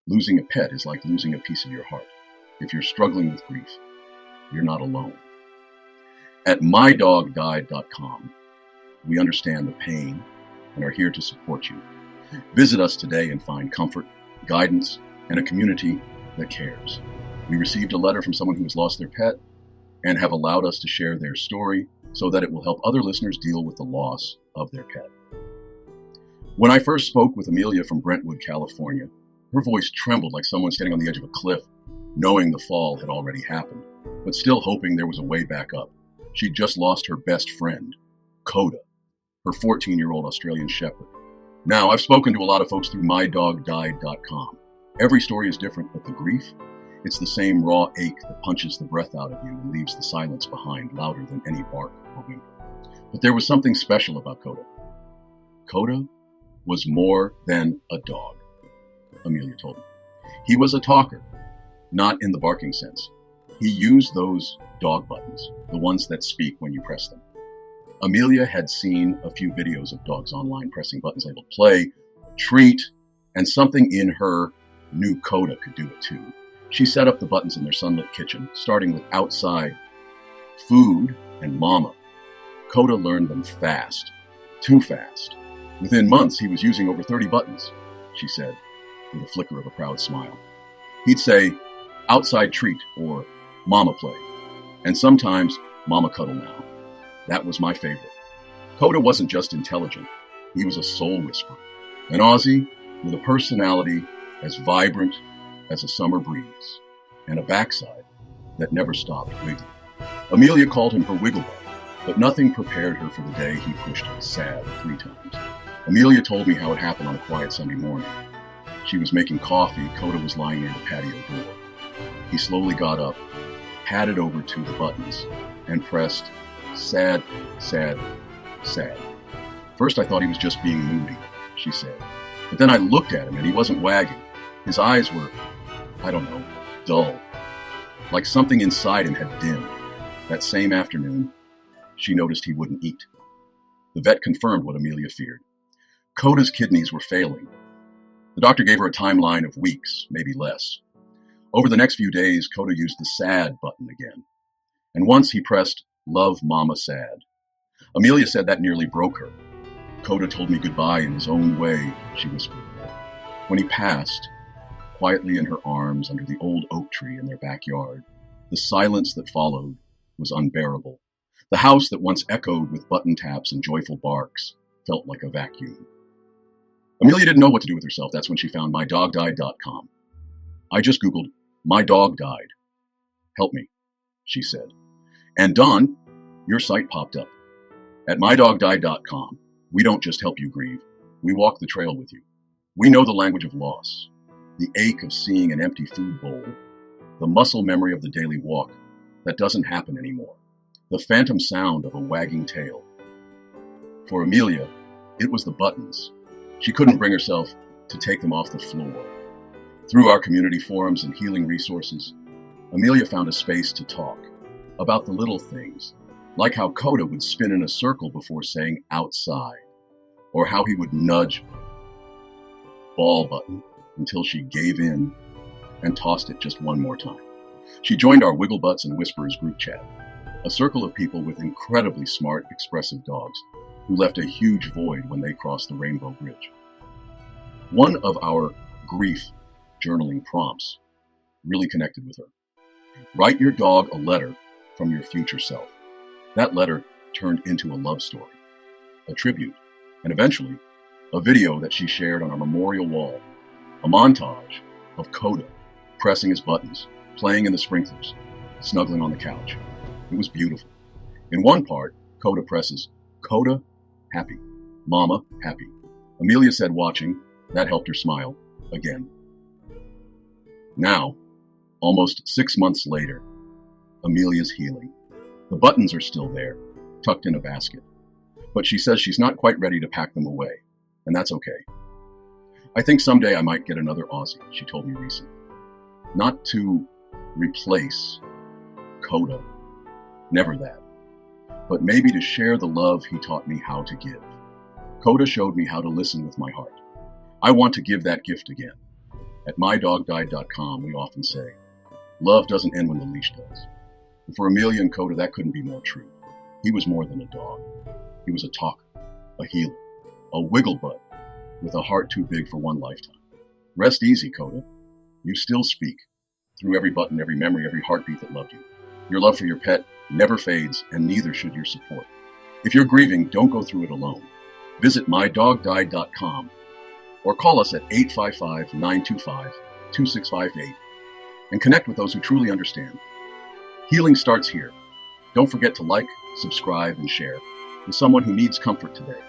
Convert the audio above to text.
Losing a pet is like losing a piece of your heart. If you're struggling with grief, you're not alone. At mydogdied.com, we understand the pain and are here to support you. Visit us today and find comfort, guidance, and a community that cares. We received a letter from someone who has lost their pet and have allowed us to share their story so that it will help other listeners deal with the loss of their pet. When I first spoke with Amelia from Brentwood, California, her voice trembled like someone standing on the edge of a cliff, knowing the fall had already happened, but still hoping there was a way back up. She'd just lost her best friend, Koda, her 14-year-old Australian Shepherd. Now, I've spoken to a lot of folks through mydogdied.com. Every story is different, but the grief, it's the same raw ache that punches the breath out of you and leaves the silence behind louder than any bark or whimper. But there was something special about Koda. Koda was more than a dog, Amelia told me. He was a talker, not in the barking sense. He used those dog buttons, the ones that speak when you press them. Amelia had seen a few videos of dogs online pressing buttons labeled play, treat, and something in her knew Koda could do it too. She set up the buttons in their sunlit kitchen, starting with outside, food, and mama. Koda learned them fast, too fast. Within months, he was using over 30 buttons, she said, with a flicker of a proud smile. He'd say, outside treat, or mama play, and sometimes mama cuddle now. That was my favorite. Koda wasn't just intelligent, he was a soul whisperer, an Aussie with a personality as vibrant as a summer breeze, and a backside that never stopped wiggling. Amelia called him her wigglebutt, but nothing prepared her for the day he pushed sad 3 times. Amelia told me how it happened on a quiet Sunday morning. She was making coffee, Koda was lying near the patio door. He slowly got up, padded over to the buttons, and pressed sad, sad, sad. First I thought he was just being moody, she said. But then I looked at him and he wasn't wagging. His eyes were, I don't know, dull. Like something inside him had dimmed. That same afternoon, she noticed he wouldn't eat. The vet confirmed what Amelia feared. Koda's kidneys were failing. The doctor gave her a timeline of weeks, maybe less. Over the next few days, Koda used the sad button again. And once he pressed love mama sad. Amelia said that nearly broke her. Koda told me goodbye in his own way, she whispered. When he passed, quietly in her arms under the old oak tree in their backyard, the silence that followed was unbearable. The house that once echoed with button taps and joyful barks felt like a vacuum. Amelia didn't know what to do with herself. That's when she found mydogdied.com. I just Googled, my dog died. Help me, she said. And Don, your site popped up. At mydogdied.com, we don't just help you grieve. We walk the trail with you. We know the language of loss, the ache of seeing an empty food bowl, the muscle memory of the daily walk that doesn't happen anymore, the phantom sound of a wagging tail. For Amelia, it was the buttons. She couldn't bring herself to take them off the floor. Through our community forums and healing resources, Amelia found a space to talk about the little things, like how Koda would spin in a circle before saying outside, or how he would nudge ball button until she gave in and tossed it just one more time. She joined our Wigglebutts and Whisperers group chat, a circle of people with incredibly smart, expressive dogs who left a huge void when they crossed the Rainbow Bridge. One of our grief journaling prompts really connected with her. Write your dog a letter from your future self. That letter turned into a love story, a tribute, and eventually a video that she shared on our memorial wall, a montage of Koda pressing his buttons, playing in the sprinklers, snuggling on the couch. It was beautiful. In one part, Koda presses, Koda, happy. Mama, happy. Amelia said watching, that helped her smile again. Now, almost 6 months later, Amelia's healing. The buttons are still there, tucked in a basket. But she says she's not quite ready to pack them away, and that's okay. I think someday I might get another Aussie, she told me recently. Not to replace Koda, never that, but maybe to share the love he taught me how to give. Koda showed me how to listen with my heart. I want to give that gift again. At mydogdied.com, we often say, love doesn't end when the leash does. And for Amelia and Koda, that couldn't be more true. He was more than a dog. He was a talker, a healer, a wigglebutt with a heart too big for one lifetime. Rest easy, Koda. You still speak through every button, every memory, every heartbeat that loved you. Your love for your pet never fades, and neither should your support. If you're grieving, don't go through it alone. Visit mydogdied.com or call us at 855-925-2658 and connect with those who truly understand. Healing starts here. Don't forget to like, subscribe, and share with someone who needs comfort today.